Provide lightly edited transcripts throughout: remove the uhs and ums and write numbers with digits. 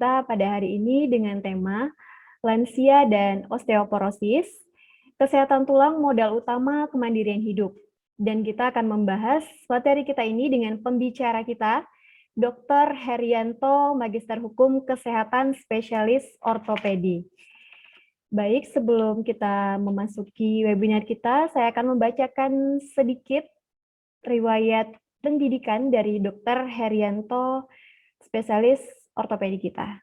kita pada hari ini dengan tema lansia dan osteoporosis, kesehatan tulang modal utama kemandirian hidup. Dan kita akan membahas materi kita ini dengan pembicara kita, Dr. Herianto, Magister Hukum Kesehatan Spesialis Ortopedi. Baik, sebelum kita memasuki webinar kita, saya akan membacakan sedikit riwayat pendidikan dari Dr. Herianto, spesialis ortopedi kita.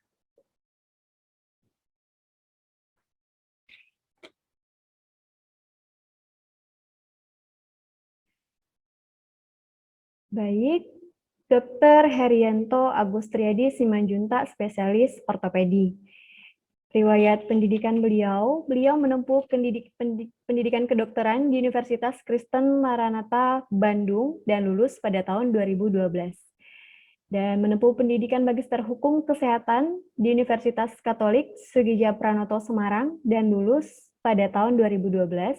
Baik, Dr. Herianto Agustriadi Simanjuntak, spesialis ortopedi. Riwayat pendidikan beliau menempuh pendidikan kedokteran di Universitas Kristen Maranatha, Bandung, dan lulus pada tahun 2012. Dan menempuh pendidikan Magister Hukum Kesehatan di Universitas Katolik Sugija Pranoto Semarang, dan lulus pada tahun 2012.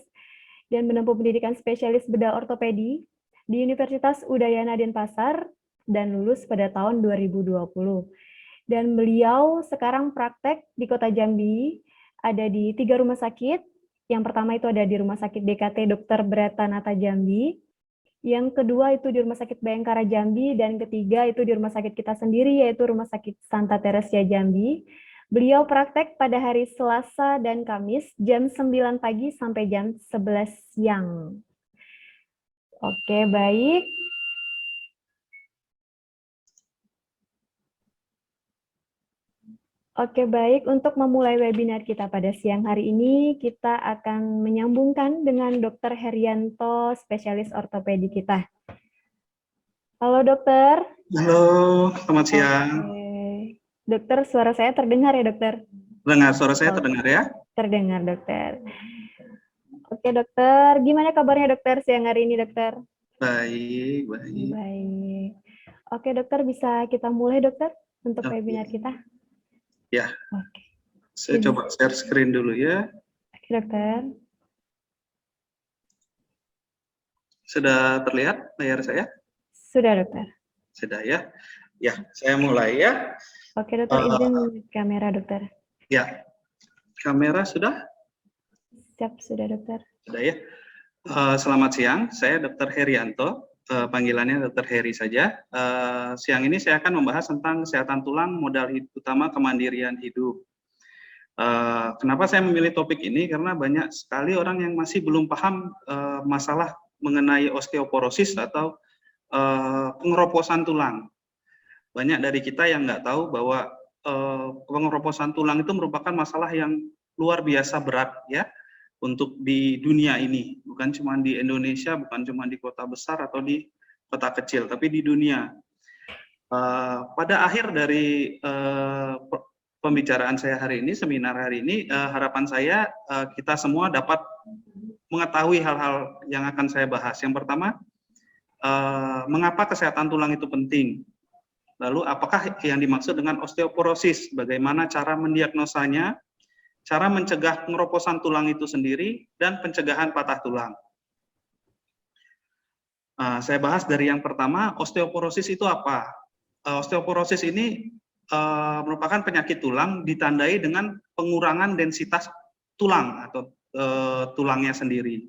Dan menempuh pendidikan spesialis bedah ortopedi di Universitas Udayana Denpasar, dan lulus pada tahun 2020. Dan beliau sekarang praktek di Kota Jambi, ada di 3 rumah sakit. Yang pertama itu ada di Rumah Sakit DKT Dr. Bratanata Jambi, yang kedua itu di Rumah Sakit Bayangkara Jambi, dan ketiga itu di rumah sakit kita sendiri, yaitu Rumah Sakit Santa Teresia Jambi. Beliau praktek pada hari Selasa dan Kamis, jam 9 pagi sampai jam 11 siang. Oke, baik. Oke, baik. Untuk memulai webinar kita pada siang hari ini, kita akan menyambungkan dengan Dr. Herianto, spesialis ortopedi kita. Halo, dokter. Halo, selamat siang. Oke. Dokter, suara saya terdengar ya, dokter? Dengar, suara saya terdengar ya? Terdengar, dokter. Oke, dokter. Gimana kabarnya, dokter, siang hari ini, dokter? Baik, baik. Baik. Oke, dokter, bisa kita mulai, dokter, untuk webinar kita? Ya, oke. Saya coba share screen dulu ya. Oke, dokter. Sudah terlihat layar saya? Sudah, dokter. Sudah ya. Ya, saya mulai ya. Oke, dokter, izin kamera, dokter. Ya, kamera sudah? Siap, sudah, dokter. Sudah ya. Selamat siang, saya Dr. Herianto. Panggilannya Dr. Heri saja. Siang ini saya akan membahas tentang kesehatan tulang modal utama kemandirian hidup. Kenapa saya memilih topik ini? Karena banyak sekali orang yang masih belum paham masalah mengenai osteoporosis atau pengeroposan tulang. Banyak dari kita yang nggak tahu bahwa pengeroposan tulang itu merupakan masalah yang luar biasa berat ya untuk di dunia ini. Bukan cuma di Indonesia, bukan cuma di kota besar atau di kota kecil, tapi di dunia. Pada akhir dari pembicaraan saya hari ini, seminar hari ini, harapan saya kita semua dapat mengetahui hal-hal yang akan saya bahas. Yang pertama, mengapa kesehatan tulang itu penting? Lalu apakah yang dimaksud dengan osteoporosis? Bagaimana cara mendiagnosanya? Cara mencegah pengeroposan tulang itu sendiri, dan pencegahan patah tulang. Saya bahas dari yang pertama, osteoporosis itu apa? Osteoporosis ini merupakan penyakit tulang ditandai dengan pengurangan densitas tulang atau tulangnya sendiri.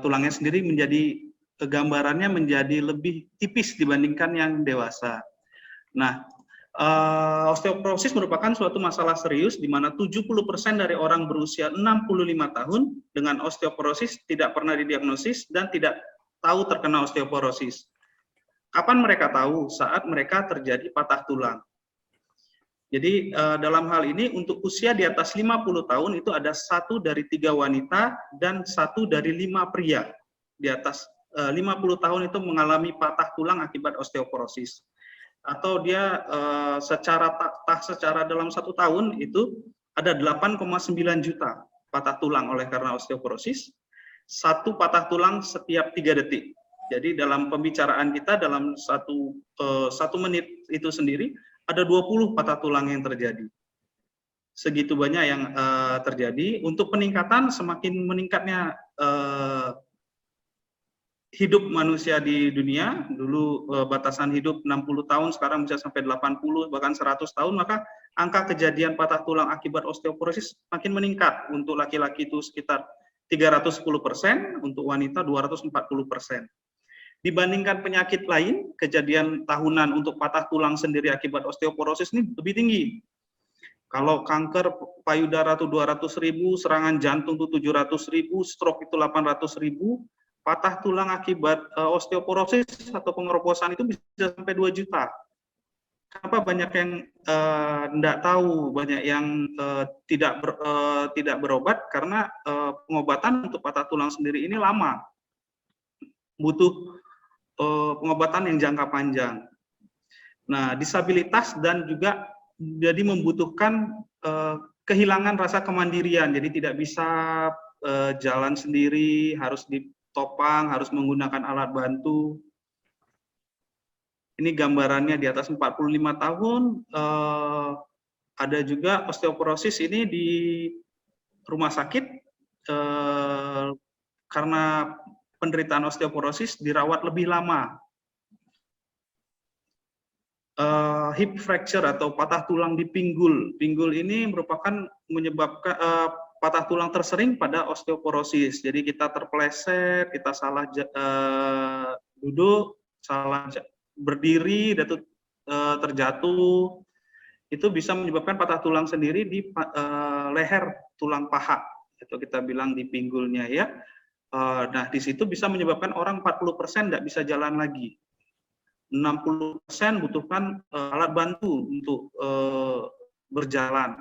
Tulangnya sendiri menjadi, gambarannya menjadi lebih tipis dibandingkan yang dewasa. Nah, osteoporosis merupakan suatu masalah serius di mana 70% dari orang berusia 65 tahun dengan osteoporosis tidak pernah didiagnosis dan tidak tahu terkena osteoporosis. Kapan mereka tahu? Saat mereka terjadi patah tulang. Jadi dalam hal ini untuk usia di atas 50 tahun itu ada 1 dari 3 wanita dan 1 dari 5 pria. Di atas 50 tahun itu mengalami patah tulang akibat osteoporosis. Atau dia secara dalam 1 tahun itu ada 8,9 juta patah tulang oleh karena osteoporosis, 1 patah tulang setiap 3 detik. Jadi dalam pembicaraan kita dalam 1 menit itu sendiri ada 20 patah tulang yang terjadi. Segitu banyak yang terjadi. Untuk peningkatan, semakin meningkatnya hidup manusia di dunia, dulu batasan hidup 60 tahun, sekarang bisa sampai 80, bahkan 100 tahun, maka angka kejadian patah tulang akibat osteoporosis makin meningkat. Untuk laki-laki itu sekitar 310%, untuk wanita 240%. Dibandingkan penyakit lain, kejadian tahunan untuk patah tulang sendiri akibat osteoporosis ini lebih tinggi. Kalau kanker payudara itu 200.000, serangan jantung itu 700.000, stroke itu 800.000, patah tulang akibat osteoporosis atau pengeroposan itu bisa sampai 2 juta. Kenapa banyak yang tidak tahu, banyak yang tidak berobat? Karena pengobatan untuk patah tulang sendiri ini lama, butuh pengobatan yang jangka panjang. Nah, disabilitas dan juga jadi membutuhkan kehilangan rasa kemandirian, jadi tidak bisa jalan sendiri, harus ditopang, harus menggunakan alat bantu. Ini gambarannya di atas 45 tahun, ada juga osteoporosis ini di rumah sakit, karena penderitaan osteoporosis dirawat lebih lama. Hip fracture atau patah tulang di pinggul. Pinggul ini merupakan menyebabkan patah tulang tersering pada osteoporosis. Jadi kita terpeleset, kita salah duduk, salah berdiri, terjatuh, itu bisa menyebabkan patah tulang sendiri di leher tulang paha. Itu kita bilang di pinggulnya ya. Nah, di situ bisa menyebabkan orang 40% tidak bisa jalan lagi. 60% butuhkan alat bantu untuk berjalan.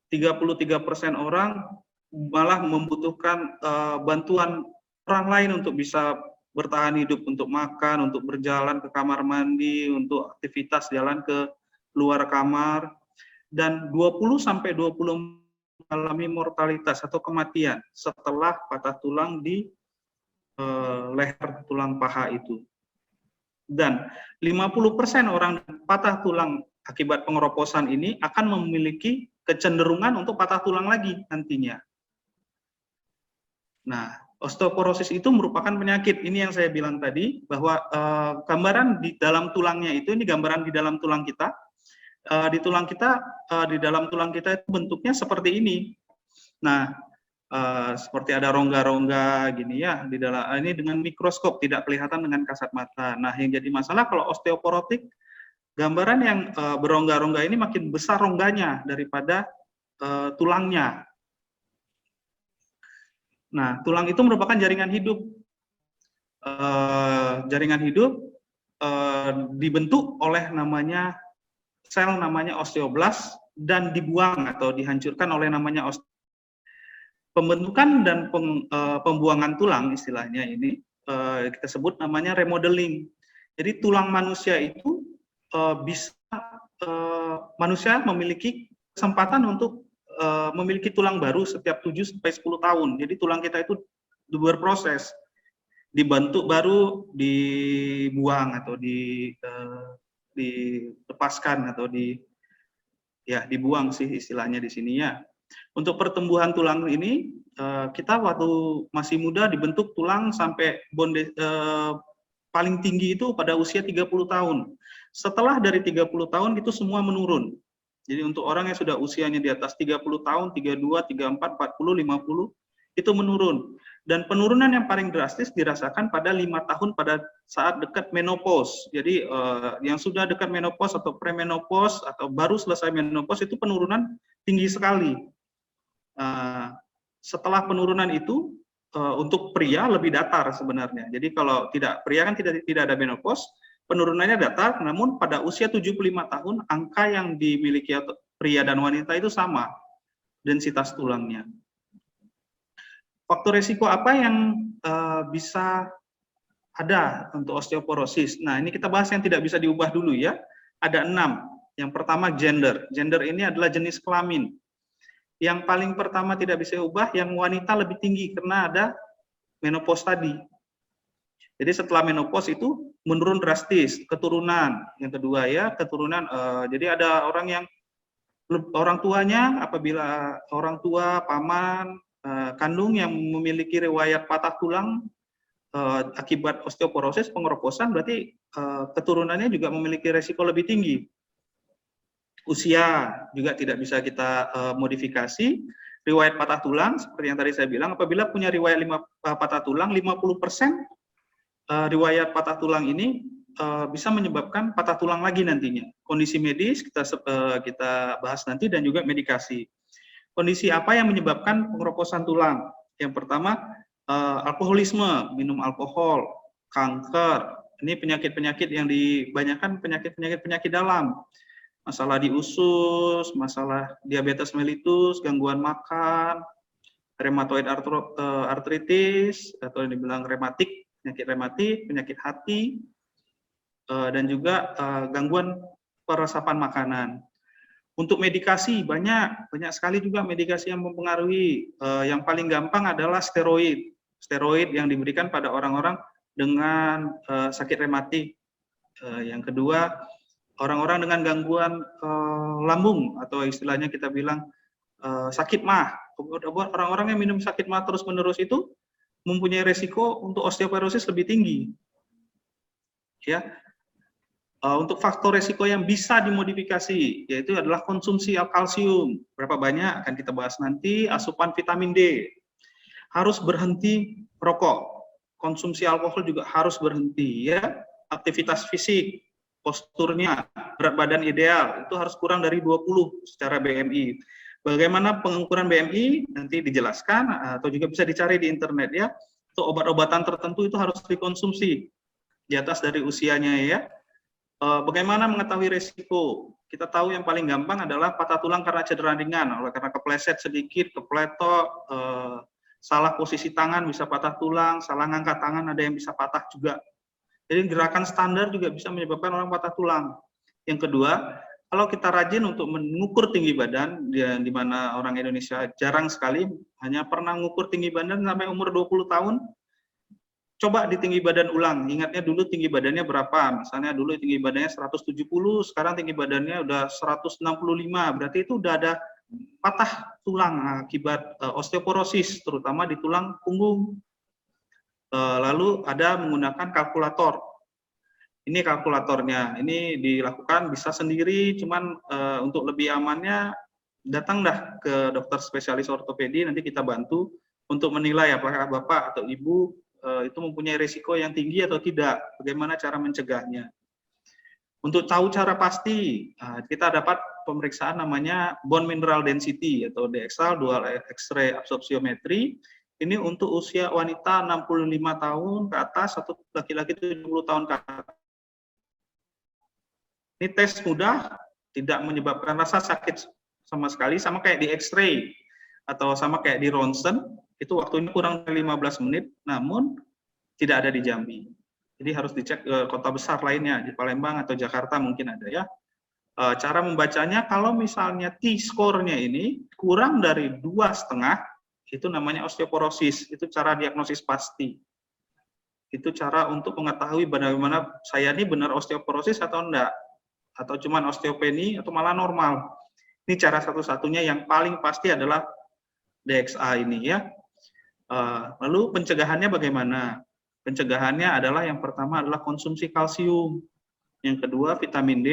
33% orang malah membutuhkan bantuan orang lain untuk bisa bertahan hidup, untuk makan, untuk berjalan ke kamar mandi, untuk aktivitas jalan ke luar kamar. Dan 20-20 mengalami mortalitas atau kematian setelah patah tulang di leher tulang paha itu. Dan 50% orang patah tulang akibat pengeroposan ini akan memiliki kecenderungan untuk patah tulang lagi nantinya. Nah, osteoporosis itu merupakan penyakit. Ini yang saya bilang tadi, bahwa gambaran di dalam tulangnya itu, ini gambaran di dalam tulang kita. Di dalam tulang kita itu bentuknya seperti ini. Nah, seperti ada rongga-rongga gini ya di dalam ini dengan mikroskop tidak kelihatan dengan kasat mata. Nah, yang jadi masalah kalau osteoporotik, gambaran yang berongga-rongga ini makin besar rongganya daripada tulangnya. Nah, tulang itu merupakan jaringan hidup. Jaringan hidup dibentuk oleh sel namanya osteoblast dan dibuang atau dihancurkan oleh namanya pembentukan dan pembuangan tulang, istilahnya ini kita sebut namanya remodeling. Jadi tulang manusia itu bisa manusia memiliki kesempatan untuk memiliki tulang baru setiap 7-10 tahun. Jadi tulang kita itu berproses, dibentuk baru, dibuang atau dilepaskan atau dibuang sih istilahnya di sini ya. Untuk pertumbuhan tulang ini, kita waktu masih muda dibentuk tulang sampai paling tinggi itu pada usia 30 tahun. Setelah dari 30 tahun itu semua menurun. Jadi untuk orang yang sudah usianya di atas 30 tahun, 32, 34, 40, 50, itu menurun. Dan penurunan yang paling drastis dirasakan pada 5 tahun pada saat dekat menopause. Jadi yang sudah dekat menopause atau premenopause atau baru selesai menopause itu penurunan tinggi sekali. Setelah penurunan itu untuk pria lebih datar sebenarnya. Jadi kalau pria kan tidak ada menopause, penurunannya datar, namun pada usia 75 tahun angka yang dimiliki pria dan wanita itu sama densitas tulangnya. Faktor resiko apa yang bisa ada untuk osteoporosis? Nah, ini kita bahas yang tidak bisa diubah dulu ya. Ada 6. Yang pertama gender. Gender ini adalah jenis kelamin. Yang paling pertama tidak bisa diubah, yang wanita lebih tinggi karena ada menopause tadi. Jadi setelah menopause itu menurun drastis, keturunan. Yang kedua ya, keturunan. Jadi ada orang tuanya, apabila orang tua, paman, kandung yang memiliki riwayat patah tulang, akibat osteoporosis, pengeroposan, berarti keturunannya juga memiliki resiko lebih tinggi. Usia juga tidak bisa kita modifikasi. Riwayat patah tulang, seperti yang tadi saya bilang, apabila punya riwayat patah tulang, 50% riwayat patah tulang ini bisa menyebabkan patah tulang lagi nantinya. Kondisi medis kita bahas nanti, dan juga medikasi. Kondisi apa yang menyebabkan pengeroposan tulang? Yang pertama, alkoholisme, minum alkohol, kanker. Ini penyakit-penyakit yang dibanyakan penyakit dalam. Masalah di usus, masalah diabetes mellitus, gangguan makan, rheumatoid arthritis, atau yang dibilang penyakit rematik, hati, dan juga gangguan peresapan makanan. Untuk medikasi, banyak sekali juga medikasi yang mempengaruhi. Yang paling gampang adalah steroid. Steroid yang diberikan pada orang-orang dengan sakit rematik. Yang kedua, orang-orang dengan gangguan lambung, atau istilahnya kita bilang sakit mah. Orang-orang yang minum sakit mah terus-menerus itu mempunyai resiko untuk osteoporosis lebih tinggi. Ya. Untuk faktor resiko yang bisa dimodifikasi, yaitu adalah konsumsi kalsium. Berapa banyak akan kita bahas nanti. Asupan vitamin D. Harus berhenti rokok. Konsumsi alkohol juga harus berhenti, ya. Aktivitas fisik, posturnya, berat badan ideal itu harus kurang dari 20 secara BMI. Bagaimana pengukuran BMI nanti dijelaskan, atau juga bisa dicari di internet, ya. Untuk obat-obatan tertentu itu harus dikonsumsi di atas dari usianya, ya. Bagaimana mengetahui risiko? Kita tahu yang paling gampang adalah patah tulang karena cedera ringan, karena kepleset sedikit, kepletok, salah posisi tangan bisa patah tulang, salah ngangkat tangan ada yang bisa patah juga. Jadi gerakan standar juga bisa menyebabkan orang patah tulang. Yang kedua, kalau kita rajin untuk mengukur tinggi badan, di mana orang Indonesia jarang sekali, hanya pernah mengukur tinggi badan sampai umur 20 tahun, coba di tinggi badan ulang. Ingatnya dulu tinggi badannya berapa, misalnya dulu tinggi badannya 170, sekarang tinggi badannya udah 165, berarti itu udah ada patah tulang akibat osteoporosis, terutama di tulang punggung. Lalu ada menggunakan kalkulator. Ini kalkulatornya, ini dilakukan bisa sendiri, cuman untuk lebih amannya datang dah ke dokter spesialis ortopedi, nanti kita bantu untuk menilai apakah bapak atau ibu itu mempunyai risiko yang tinggi atau tidak, bagaimana cara mencegahnya. Untuk tahu cara pasti, kita dapat pemeriksaan namanya bone mineral density atau DXA, dual X-ray absorptiometry. Ini untuk usia wanita 65 tahun ke atas, atau laki-laki 70 tahun ke atas. Ini tes mudah, tidak menyebabkan rasa sakit sama sekali, sama kayak di X-ray atau sama kayak di ronsen, itu waktunya kurang dari 15 menit, namun tidak ada di Jambi. Jadi harus dicek ke kota besar lainnya, di Palembang atau Jakarta mungkin ada, ya. Cara membacanya, kalau misalnya T-score-nya ini kurang dari 2,5, itu namanya osteoporosis. Itu cara diagnosis pasti. Itu cara untuk mengetahui bagaimana saya ini benar osteoporosis atau enggak, atau cuman osteopeni atau malah normal. Ini cara satu-satunya yang paling pasti adalah DXA ini, ya. Lalu pencegahannya bagaimana? Pencegahannya adalah yang pertama adalah konsumsi kalsium, yang kedua vitamin D,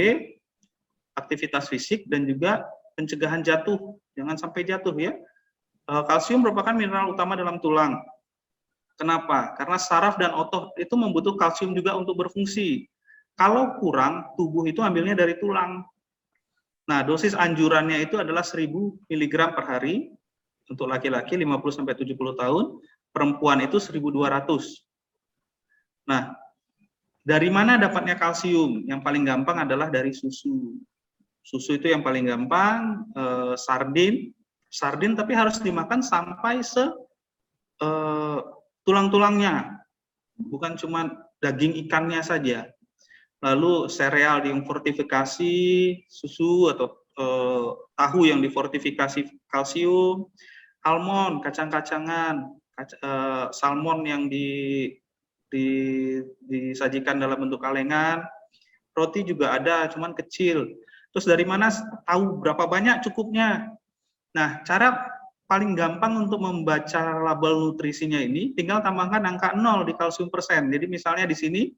aktivitas fisik, dan juga pencegahan jatuh. Jangan sampai jatuh, ya. Kalsium merupakan mineral utama dalam tulang. Kenapa? Karena saraf dan otot itu membutuhkan kalsium juga untuk berfungsi. Kalau kurang, tubuh itu ambilnya dari tulang. Nah, dosis anjurannya itu adalah 1000 mg per hari untuk laki-laki 50-70 tahun, perempuan itu 1200. Nah, dari mana dapatnya kalsium? Yang paling gampang adalah dari susu. Susu itu yang paling gampang, sardin tapi harus dimakan sampai tulang-tulangnya, bukan cuma daging ikannya saja. Lalu sereal difortifikasi, susu atau tahu yang difortifikasi kalsium, almond, kacang-kacangan, salmon yang disajikan dalam bentuk kalengan, roti juga ada, cuman kecil. Terus dari mana tahu berapa banyak cukupnya? Nah, cara paling gampang untuk membaca label nutrisinya ini, tinggal tambahkan angka 0 di kalsium persen. Jadi misalnya di sini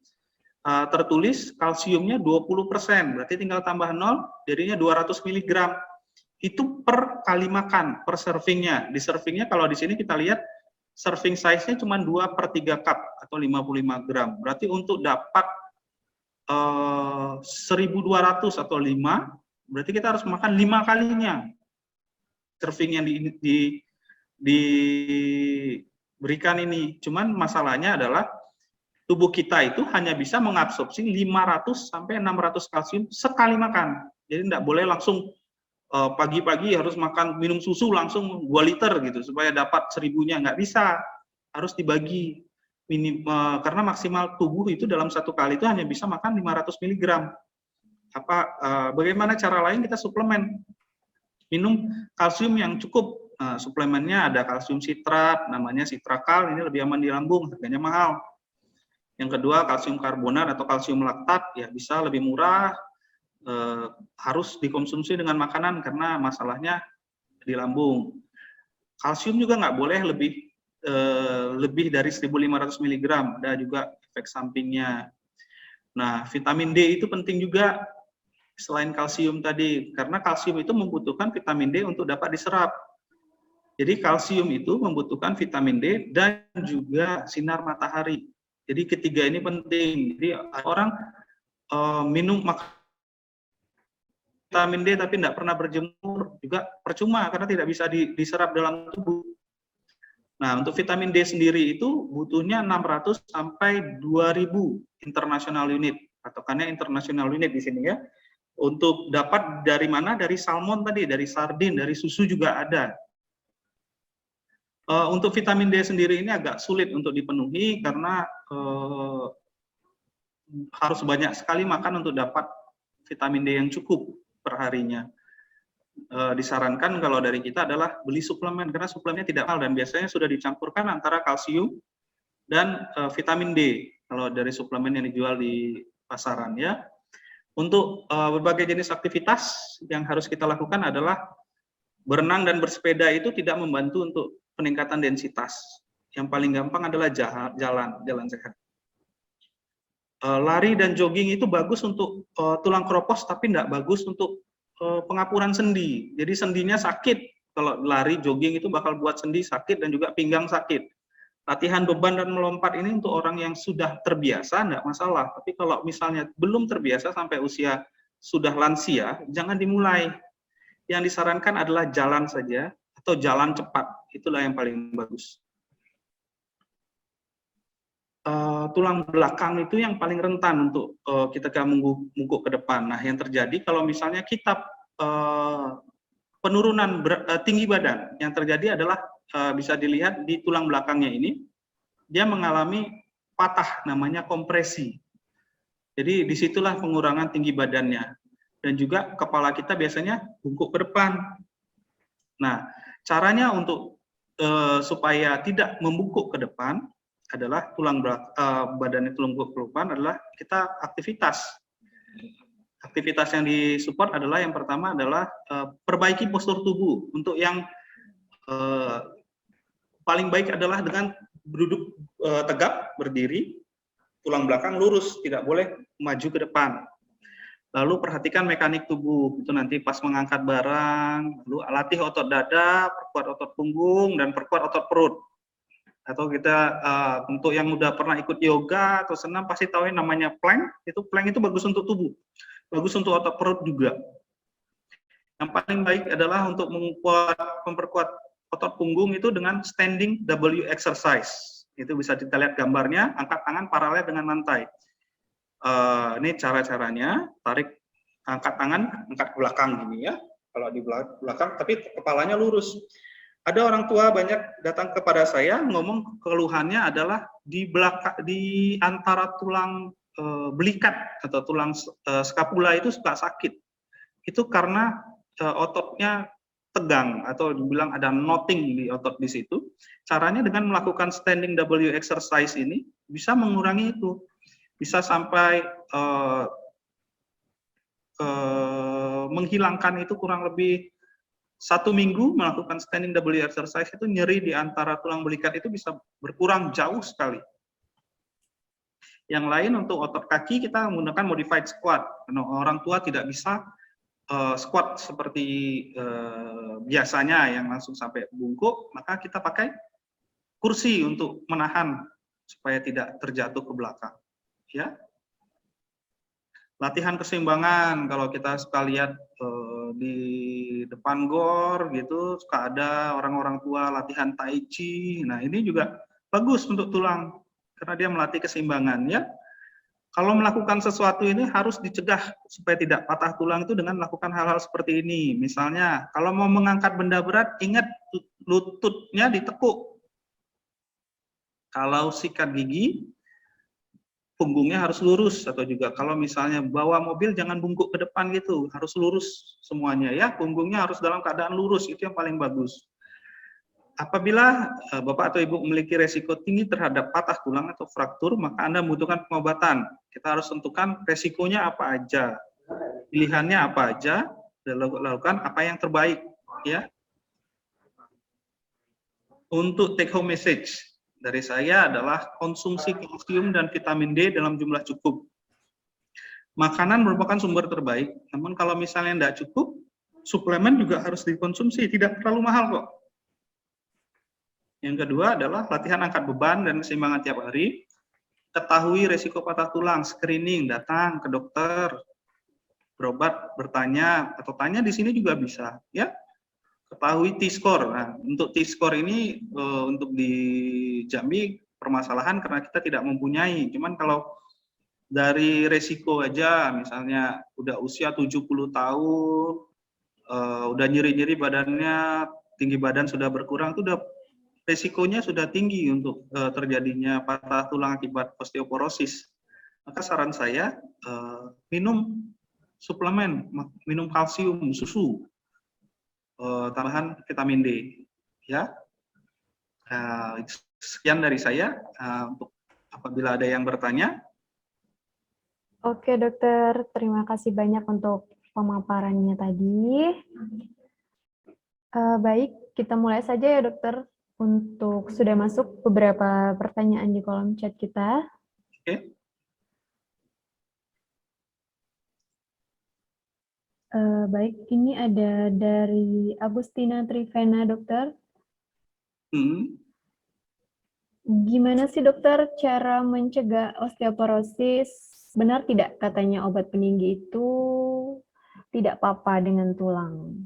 tertulis kalsiumnya 20%, berarti tinggal tambah 0, jadinya 200 mg. Itu per kali makan, per servingnya. Di servingnya kalau di sini kita lihat, serving size-nya cuma 2/3 cup atau 55 gram. Berarti untuk dapat 1.200 atau 5, berarti kita harus makan 5 kalinya. Serving yang diberikan ini. Cuman masalahnya adalah tubuh kita itu hanya bisa mengabsorpsi 500 sampai 600 kalsium sekali makan. Jadi tidak boleh langsung pagi-pagi harus minum susu langsung 2 liter gitu supaya dapat 1000-nya, nggak bisa. Harus dibagi karena maksimal tubuh itu dalam satu kali itu hanya bisa makan 500 mg. Bagaimana cara lain? Kita suplemen. Minum kalsium yang cukup. Suplemennya ada kalsium sitrat, namanya Citrakal, ini lebih aman di lambung, harganya mahal. Yang kedua, kalsium karbonat atau kalsium laktat, ya bisa lebih murah, harus dikonsumsi dengan makanan karena masalahnya di lambung. Kalsium juga nggak boleh lebih dari 1.500 mg, ada juga efek sampingnya. Nah, vitamin D itu penting juga selain kalsium tadi, karena kalsium itu membutuhkan vitamin D untuk dapat diserap. Jadi kalsium itu membutuhkan vitamin D dan juga sinar matahari. Jadi ketiga ini penting. Jadi orang minum vitamin D tapi tidak pernah berjemur juga percuma karena tidak bisa diserap dalam tubuh. Nah, untuk vitamin D sendiri itu butuhnya 600 sampai 2000 international unit. Patokannya international unit di sini ya. Untuk dapat dari mana? Dari salmon tadi, dari sardin, dari susu juga ada. Untuk vitamin D sendiri ini agak sulit untuk dipenuhi karena harus banyak sekali makan untuk dapat vitamin D yang cukup perharinya. Disarankan kalau dari kita adalah beli suplemen karena suplemennya tidak mahal dan biasanya sudah dicampurkan antara kalsium dan vitamin D kalau dari suplemen yang dijual di pasaran ya. Untuk berbagai jenis aktivitas yang harus kita lakukan adalah berenang dan bersepeda itu tidak membantu untuk peningkatan densitas. Yang paling gampang adalah jalan sehat. Lari dan jogging itu bagus untuk tulang keropos, tapi tidak bagus untuk pengapuran sendi. Jadi sendinya sakit. Kalau lari, jogging itu bakal buat sendi sakit dan juga pinggang sakit. Latihan beban dan melompat ini untuk orang yang sudah terbiasa, tidak masalah. Tapi kalau misalnya belum terbiasa sampai usia sudah lansia, jangan dimulai. Yang disarankan adalah jalan saja atau jalan cepat, itulah yang paling bagus. Tulang belakang itu yang paling rentan untuk kita mengguguk ke depan. Nah, yang terjadi kalau misalnya kita penurunan tinggi badan, yang terjadi adalah bisa dilihat di tulang belakangnya ini, dia mengalami patah, namanya kompresi. Jadi disitulah pengurangan tinggi badannya. Dan juga kepala kita biasanya bungkuk ke depan. Nah, caranya untuk supaya tidak membungkuk ke depan adalah badannya bungkuk ke depan adalah kita aktivitas. Aktivitas yang disupport adalah yang pertama adalah perbaiki postur tubuh. Untuk yang paling baik adalah dengan duduk tegap, berdiri, tulang belakang lurus, tidak boleh maju ke depan. Lalu perhatikan mekanik tubuh, itu nanti pas mengangkat barang, lalu latih otot dada, perkuat otot punggung, dan perkuat otot perut. Atau kita untuk yang udah pernah ikut yoga atau senam pasti tahu yang namanya plank itu bagus untuk tubuh, bagus untuk otot perut juga. Yang paling baik adalah untuk memperkuat otot punggung itu dengan standing W exercise. Itu bisa kita lihat gambarnya, angkat tangan paralel dengan lantai. Ini cara-caranya, tarik, angkat tangan, angkat ke belakang gini ya. Kalau di belakang, tapi kepalanya lurus. Ada orang tua banyak datang kepada saya ngomong keluhannya adalah di antara tulang belikat atau tulang skapula itu suka sakit. Itu karena ototnya tegang atau dibilang ada knotting di otot di situ. Caranya dengan melakukan standing W exercise ini bisa mengurangi itu. Bisa sampai menghilangkan itu kurang lebih 1 minggu melakukan standing W exercise itu nyeri di antara tulang belikat itu bisa berkurang jauh sekali. Yang lain untuk otot kaki kita menggunakan modified squat. Karena orang tua tidak bisa squat seperti biasanya yang langsung sampai bungkuk, maka kita pakai kursi untuk menahan supaya tidak terjatuh ke belakang. Ya. Latihan keseimbangan, kalau kita suka lihat di depan gor gitu, suka ada orang-orang tua latihan tai chi. Nah, ini juga bagus untuk tulang karena dia melatih keseimbangan ya. Kalau melakukan sesuatu ini harus dicegah supaya tidak patah tulang itu dengan melakukan hal-hal seperti ini. Misalnya, kalau mau mengangkat benda berat, ingat lututnya ditekuk. Kalau sikat gigi, punggungnya harus lurus, atau juga kalau misalnya bawa mobil jangan bungkuk ke depan gitu, harus lurus semuanya ya. Punggungnya harus dalam keadaan lurus, itu yang paling bagus. Apabila Bapak atau Ibu memiliki resiko tinggi terhadap patah tulang atau fraktur, maka Anda membutuhkan pengobatan. Kita harus tentukan resikonya apa aja, pilihannya apa aja, dan lakukan apa yang terbaik. Ya. Untuk take home message dari saya adalah konsumsi kalsium dan vitamin D dalam jumlah cukup. Makanan merupakan sumber terbaik, namun kalau misalnya tidak cukup, suplemen juga harus dikonsumsi, tidak terlalu mahal kok. Yang kedua adalah latihan angkat beban dan keseimbangan tiap hari. Ketahui resiko patah tulang, screening, datang ke dokter, berobat, bertanya, atau tanya di sini juga bisa. Ya, ketahui T-score. Nah, untuk T-score ini untuk di Jambi permasalahan karena kita tidak mempunyai. Cuman kalau dari resiko aja, misalnya udah usia 70 tahun, udah nyeri-nyeri badannya, tinggi badan sudah berkurang, itu udah resikonya sudah tinggi untuk terjadinya patah tulang akibat osteoporosis. Maka saran saya minum suplemen, minum kalsium, susu, tambahan vitamin D. Ya, sekian dari saya. Untuk apabila ada yang bertanya. Oke dokter, terima kasih banyak untuk pemaparannya tadi. Baik, kita mulai saja ya dokter. Untuk sudah masuk beberapa pertanyaan di kolom chat kita. Oke. Baik, ini ada dari Agustina Trivena, dokter. Gimana sih dokter cara mencegah osteoporosis? Benar tidak katanya obat peninggi itu tidak apa-apa dengan tulang?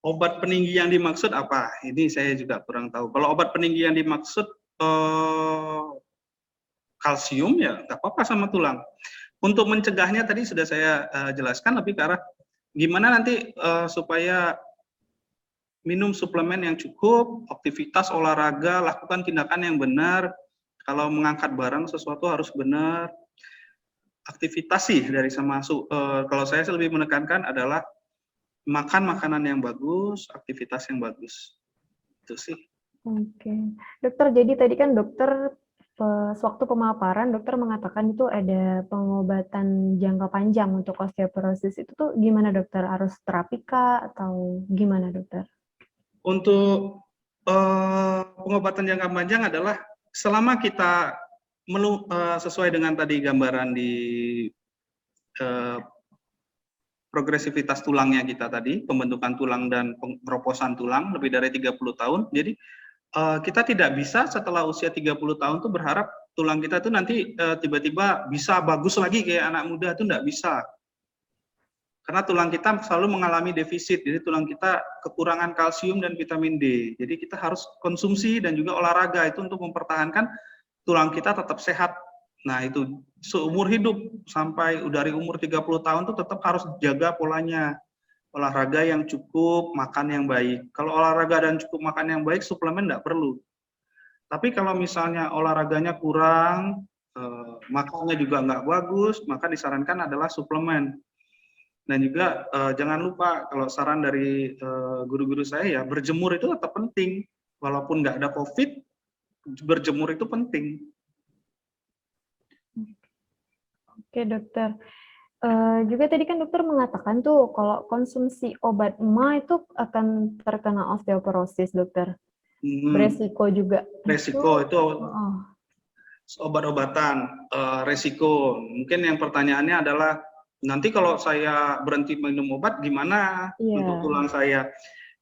Obat peninggi yang dimaksud apa? Ini saya juga kurang tahu. Kalau obat peninggi yang dimaksud kalsium ya nggak apa-apa sama tulang. Untuk mencegahnya tadi sudah saya jelaskan lebih ke arah gimana nanti supaya minum suplemen yang cukup, aktivitas olahraga, lakukan tindakan yang benar. Kalau mengangkat barang sesuatu harus benar. Aktivitas sih dari sama kalau saya lebih menekankan adalah makan makanan yang bagus, aktivitas yang bagus. Itu sih. Oke. Dokter, jadi tadi kan dokter sewaktu pemaparan dokter mengatakan itu ada pengobatan jangka panjang untuk osteoporosis. Itu tuh gimana dokter? Harus terapi kah atau gimana dokter? Untuk pengobatan jangka panjang adalah selama kita sesuai dengan tadi gambaran di progresivitas tulangnya kita tadi, pembentukan tulang dan pengeroposan tulang lebih dari 30 tahun. Jadi kita tidak bisa setelah usia 30 tahun tuh berharap tulang kita itu nanti tiba-tiba bisa bagus lagi kayak anak muda, itu enggak bisa. Karena tulang kita selalu mengalami defisit, jadi tulang kita kekurangan kalsium dan vitamin D. Jadi kita harus konsumsi dan juga olahraga itu untuk mempertahankan tulang kita tetap sehat. Nah itu seumur hidup sampai dari umur 30 tahun tuh tetap harus jaga polanya. Olahraga yang cukup, makan yang baik. Kalau olahraga dan cukup makan yang baik, suplemen enggak perlu. Tapi kalau misalnya olahraganya kurang, makannya juga nggak bagus, maka disarankan adalah suplemen. Dan juga jangan lupa kalau saran dari guru-guru saya ya berjemur itu tetap penting. Walaupun nggak ada COVID, berjemur itu penting. Oke dokter. Juga tadi kan dokter mengatakan tuh kalau konsumsi obat EMA itu akan terkena osteoporosis, dokter. Beresiko juga. Resiko itu Oh, obat-obatan, resiko. Mungkin yang pertanyaannya adalah nanti kalau saya berhenti minum obat gimana untuk iya. tulang saya?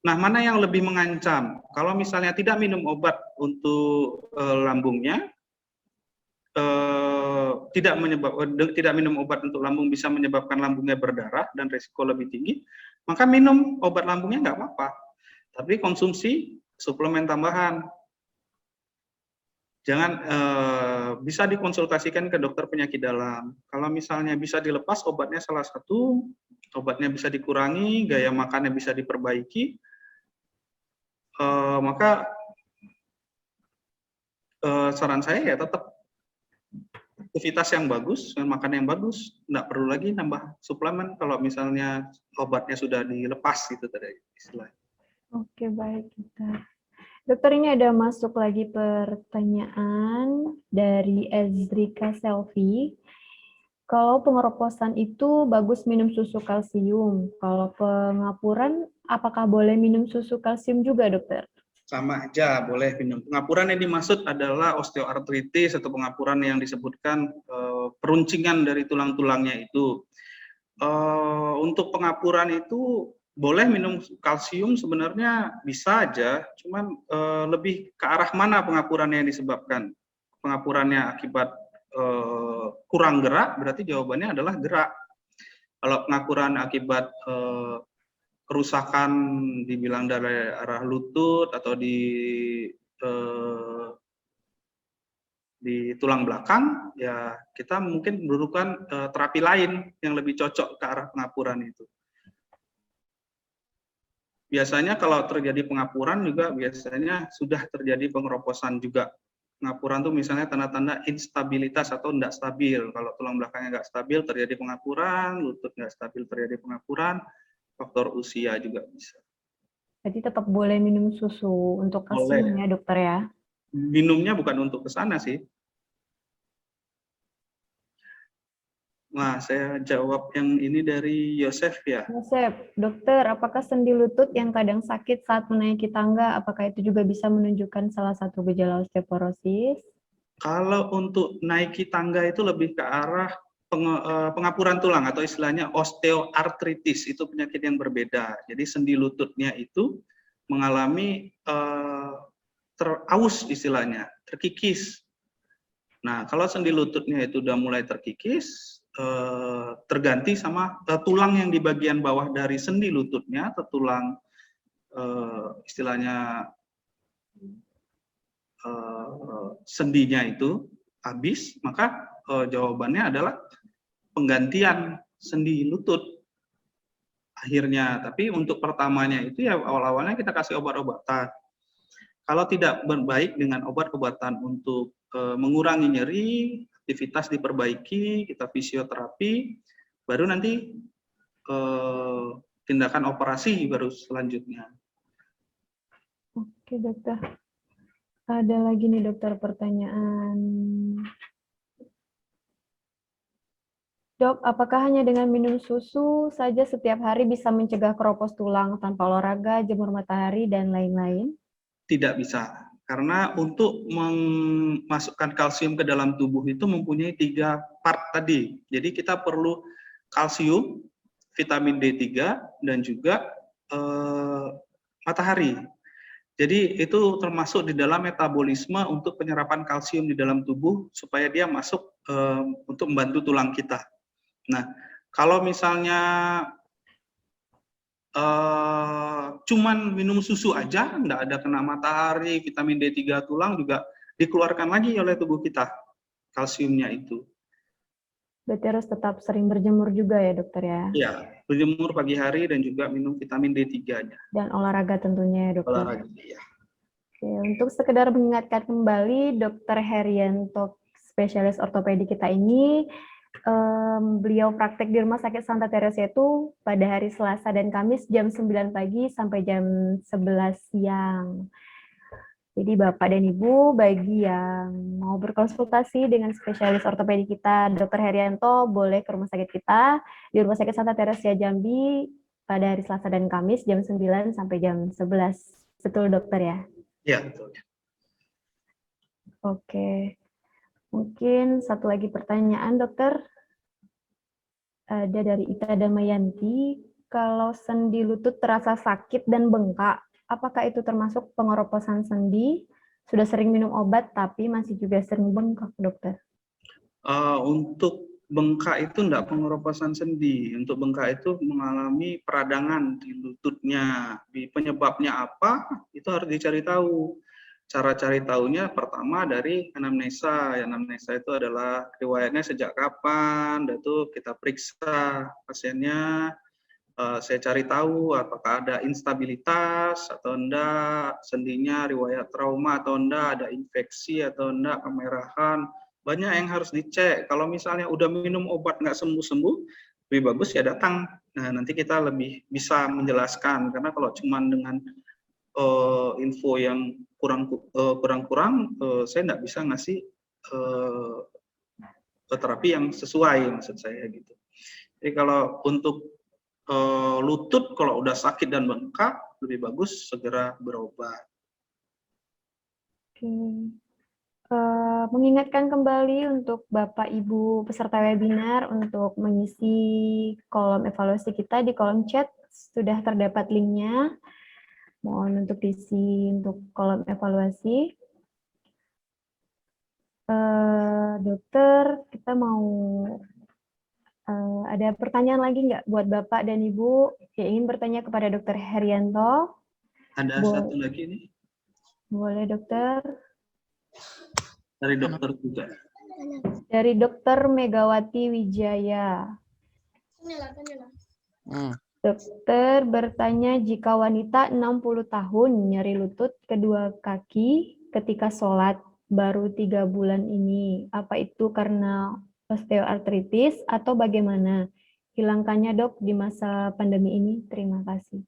Nah, mana yang lebih mengancam? Kalau misalnya tidak minum obat untuk lambungnya, tidak minum obat untuk lambung bisa menyebabkan lambungnya berdarah dan risiko lebih tinggi, maka minum obat lambungnya nggak apa-apa. Tapi konsumsi suplemen tambahan. Jangan bisa dikonsultasikan ke dokter penyakit dalam. Kalau misalnya bisa dilepas obatnya salah satu, obatnya bisa dikurangi, gaya makannya bisa diperbaiki, maka saran saya ya tetap aktivitas yang bagus, makan yang bagus, nggak perlu lagi nambah suplemen kalau misalnya obatnya sudah dilepas gitu tadi istilahnya. Oke, baik, dokter. Dokter, ini ada masuk lagi pertanyaan dari Ezrika Selvi. Kalau pengeroposan itu bagus minum susu kalsium. Kalau pengapuran, apakah boleh minum susu kalsium juga, dokter? Sama aja, boleh minum. Pengapuran yang dimaksud adalah osteoartritis atau pengapuran yang disebutkan peruncingan dari tulang-tulangnya itu. Untuk pengapuran itu boleh minum kalsium sebenarnya bisa aja, cuman lebih ke arah mana pengapurannya yang disebabkan. Pengapurannya akibat kurang gerak, berarti jawabannya adalah gerak. Kalau pengapuran akibat kerusakan dibilang dari arah lutut atau di tulang belakang, ya kita mungkin memerlukan terapi lain yang lebih cocok ke arah pengapuran itu. Biasanya kalau terjadi pengapuran juga biasanya sudah terjadi pengeroposan juga. Pengapuran itu misalnya tanda-tanda instabilitas atau tidak stabil. Kalau tulang belakangnya nggak stabil terjadi pengapuran, lutut nggak stabil terjadi pengapuran, faktor usia juga bisa. Jadi tetap boleh minum susu untuk kalsium ya, dokter ya? Minumnya bukan untuk ke sana sih. Nah, saya jawab yang ini dari Yosef ya. Yosef, dokter, apakah sendi lutut yang kadang sakit saat menaiki tangga, apakah itu juga bisa menunjukkan salah satu gejala osteoporosis? Kalau untuk naiki tangga itu lebih ke arah pengapuran tulang atau istilahnya osteoartritis, itu penyakit yang berbeda. Jadi sendi lututnya itu mengalami teraus istilahnya, terkikis. Nah, kalau sendi lututnya itu udah mulai terkikis, terganti sama tulang yang di bagian bawah dari sendi lututnya atau tulang istilahnya sendinya itu habis, maka jawabannya adalah penggantian sendi lutut akhirnya. Tapi untuk pertamanya itu ya awal-awalnya kita kasih obat-obatan. Kalau tidak baik dengan obat-obatan untuk mengurangi nyeri, aktivitas diperbaiki, kita fisioterapi, baru nanti tindakan operasi baru selanjutnya. Oke, dokter. Ada lagi nih, dokter, pertanyaan. Dok, apakah hanya dengan minum susu saja setiap hari bisa mencegah keropos tulang tanpa olahraga, jemur matahari, dan lain-lain? Tidak bisa. Karena untuk memasukkan kalsium ke dalam tubuh itu mempunyai 3 part tadi. Jadi kita perlu kalsium, vitamin D3, dan juga matahari. Jadi itu termasuk di dalam metabolisme untuk penyerapan kalsium di dalam tubuh supaya dia masuk untuk membantu tulang kita. Nah, kalau misalnya cuman minum susu aja, nggak ada kena matahari, vitamin D3 tulang juga dikeluarkan lagi oleh tubuh kita, kalsiumnya itu. Berarti harus tetap sering berjemur juga ya, dokter ya? Iya, berjemur pagi hari dan juga minum vitamin D3-nya. Dan olahraga tentunya ya, dokter. Olahraga, iya. Oke, untuk sekedar mengingatkan kembali, Dr. Herianto, spesialis ortopedi kita ini, beliau praktek di Rumah Sakit Santa Teresa itu pada hari Selasa dan Kamis jam 9 pagi sampai jam 11 siang. Jadi Bapak dan Ibu, bagi yang mau berkonsultasi dengan spesialis ortopedi kita, Dr. Herianto, boleh ke rumah sakit kita di Rumah Sakit Santa Teresia Jambi pada hari Selasa dan Kamis jam 9 sampai jam 11. Betul, dokter ya? Ya, betul. Oke. Mungkin satu lagi pertanyaan, dokter. Ada dari Ita Damayanti. Kalau sendi lutut terasa sakit dan bengkak, apakah itu termasuk pengeroposan sendi? Sudah sering minum obat, tapi masih juga sering bengkak, dokter. Untuk bengkak itu enggak pengeroposan sendi. Untuk bengkak itu mengalami peradangan di lututnya. Penyebabnya apa? Itu harus dicari tahu. Cara cari tahunya pertama dari anamnesa. Anamnesa itu adalah riwayatnya sejak kapan, dan itu kita periksa pasiennya. Saya cari tahu apakah ada instabilitas atau enggak, sendinya riwayat trauma atau enggak, ada infeksi atau enggak, kemerahan. Banyak yang harus dicek. Kalau misalnya udah minum obat nggak sembuh-sembuh, lebih bagus ya datang. Nah, nanti kita lebih bisa menjelaskan. Karena kalau cuma dengan info yang kurang-kurang, saya nggak bisa ngasih terapi yang sesuai, maksud saya gitu. Jadi kalau untuk lutut kalau udah sakit dan bengkak, lebih bagus segera berobat. Oke. Mengingatkan kembali untuk Bapak Ibu peserta webinar untuk mengisi kolom evaluasi kita di kolom chat sudah terdapat linknya. Mohon untuk diisi untuk kolom evaluasi. Dokter, kita mau ada pertanyaan lagi nggak buat Bapak dan Ibu yang ingin bertanya kepada Dokter Herianto? Ada satu lagi nih. Boleh, dokter. Dari dokter juga. Dari Dokter Megawati Wijaya. Dokter bertanya, jika wanita 60 tahun nyeri lutut kedua kaki ketika sholat baru 3 bulan ini, apa itu karena osteoartritis atau bagaimana? Hilangkannya, dok, di masa pandemi ini. Terima kasih.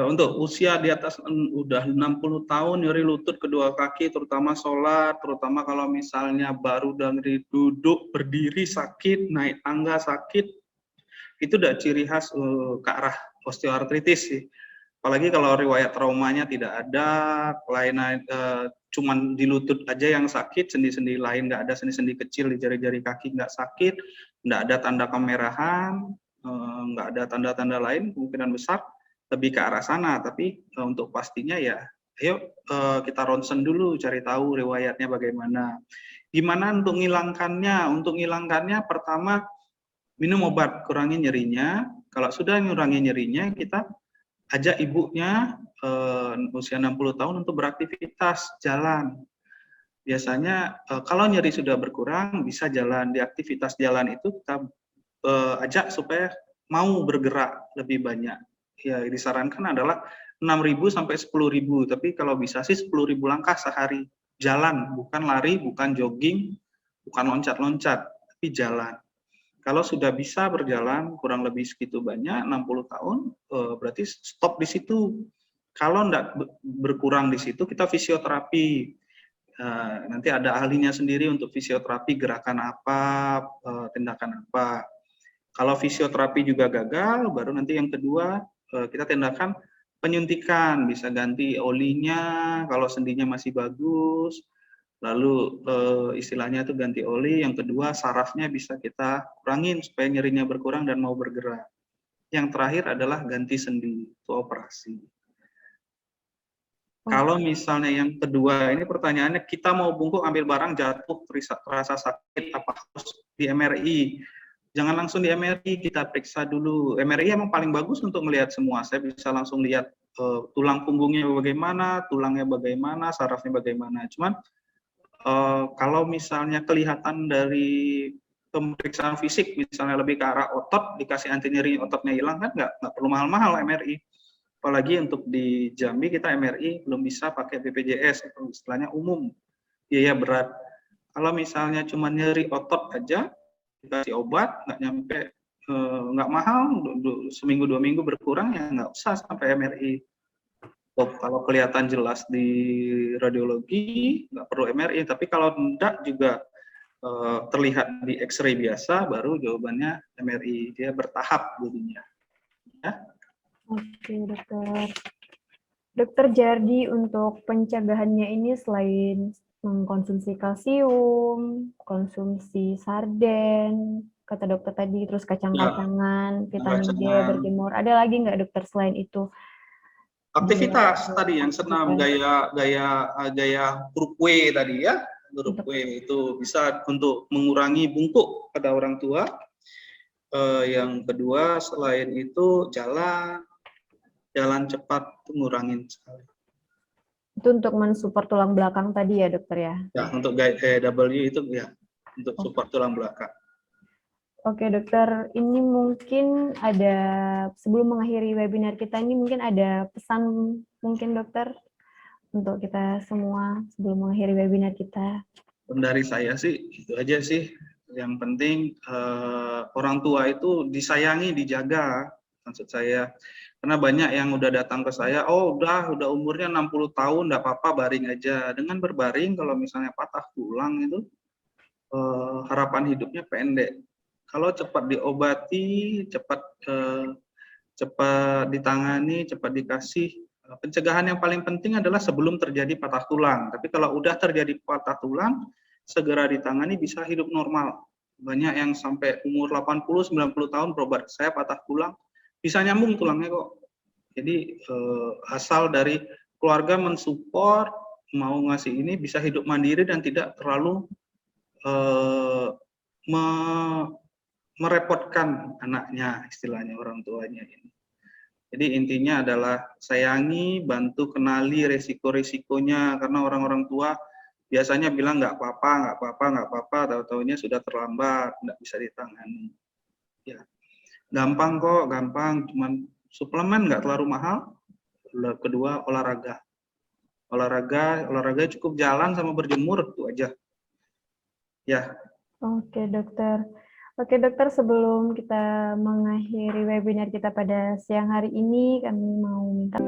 Untuk usia di atas udah 60 tahun nyeri lutut kedua kaki, terutama sholat, terutama kalau misalnya baru dari duduk berdiri sakit, naik tangga sakit, itu udah ciri khas ke arah osteoartritis sih. Apalagi kalau riwayat traumanya tidak ada, kelainan cuman di lutut aja yang sakit, sendi-sendi lain nggak ada, sendi-sendi kecil di jari-jari kaki nggak sakit, nggak ada tanda kemerahan, nggak ada tanda-tanda lain, kemungkinan besar lebih ke arah sana. Tapi untuk pastinya ya, ayo kita ronsen dulu, cari tahu riwayatnya bagaimana. Gimana untuk ngilangkannya? Untuk ngilangkannya pertama minum obat, kurangi nyerinya. Kalau sudah ngurangi nyerinya, kita ajak ibunya usia 60 tahun untuk beraktivitas jalan. Biasanya kalau nyeri sudah berkurang bisa jalan. Di aktivitas jalan itu kita ajak supaya mau bergerak lebih banyak. Ya, disarankan adalah 6.000 sampai 10.000, tapi kalau bisa sih 10.000 langkah sehari. Jalan, bukan lari, bukan jogging, bukan loncat-loncat, tapi jalan. Kalau sudah bisa berjalan kurang lebih segitu banyak, 60 tahun, berarti stop di situ. Kalau enggak berkurang di situ, kita fisioterapi. Nanti ada ahlinya sendiri untuk fisioterapi, gerakan apa, tindakan apa. Kalau fisioterapi juga gagal, baru nanti yang kedua kita tindakan penyuntikan, bisa ganti olinya kalau sendinya masih bagus, lalu istilahnya itu ganti oli. Yang kedua sarafnya bisa kita kurangin supaya nyerinya berkurang dan mau bergerak. Yang terakhir adalah ganti sendi, itu operasi. Kalau misalnya yang kedua, ini pertanyaannya, kita mau bungkuk ambil barang jatuh, terasa sakit, apa harus di MRI? Jangan langsung di MRI, kita periksa dulu. MRI emang paling bagus untuk melihat semua. Saya bisa langsung lihat tulang punggungnya bagaimana, tulangnya bagaimana, sarafnya bagaimana. Cuman kalau misalnya kelihatan dari pemeriksaan fisik, misalnya lebih ke arah otot, dikasih anti nyeri, ototnya hilang, kan nggak perlu mahal-mahal MRI. Apalagi untuk di Jambi kita MRI belum bisa pakai BPJS, atau istilahnya umum, biaya berat. Kalau misalnya cuma nyeri otot aja, dikasih obat, nggak nyampe, nggak mahal, seminggu 2 minggu berkurang, ya nggak usah sampai MRI. Kalau kelihatan jelas di radiologi, nggak perlu MRI. Tapi kalau tidak juga terlihat di X-ray biasa, baru jawabannya MRI. Dia bertahap jadinya. Ya. Oke, dokter. Dokter, jadi untuk pencegahannya ini selain mengkonsumsi kalsium, konsumsi sarden, kata dokter tadi, terus kacang-kacangan, vitamin D, berjemur, ada lagi nggak dokter selain itu? Aktivitas tadi yang senam, gaya huruf W tadi ya, huruf W itu bisa untuk mengurangi bungkuk pada orang tua. Yang kedua selain itu jalan cepat ngurangin sekali. Itu untuk mensupport tulang belakang tadi ya dokter ya? Ya, untuk W itu ya, untuk support tulang belakang. Oke dokter, ini mungkin ada, sebelum mengakhiri webinar kita ini mungkin ada pesan mungkin dokter untuk kita semua sebelum mengakhiri webinar kita. Dari saya sih itu aja sih. Yang penting orang tua itu disayangi, dijaga, maksud saya. Karena banyak yang udah datang ke saya, oh udah umurnya 60 tahun, enggak apa-apa, baring aja. Dengan berbaring kalau misalnya patah tulang itu harapan hidupnya pendek. Kalau cepat diobati, cepat ditangani, cepat dikasih. Pencegahan yang paling penting adalah sebelum terjadi patah tulang. Tapi kalau udah terjadi patah tulang, segera ditangani bisa hidup normal. Banyak yang sampai umur 80-90 tahun berobat, saya patah tulang, bisa nyambung tulangnya kok. Jadi asal dari keluarga mensupport, mau ngasih ini, bisa hidup mandiri dan tidak terlalu merepotkan anaknya, istilahnya orang tuanya ini. Jadi intinya adalah sayangi, bantu kenali resiko-resikonya, karena orang-orang tua biasanya bilang nggak apa-apa, tahu-tahunya sudah terlambat, nggak bisa ditangani. Ya, gampang kok, gampang, cuman suplemen nggak terlalu mahal. Kedua, olahraga cukup jalan sama berjemur, itu aja. Ya. Oke dokter. Oke dokter, sebelum kita mengakhiri webinar kita pada siang hari ini, kami mau minta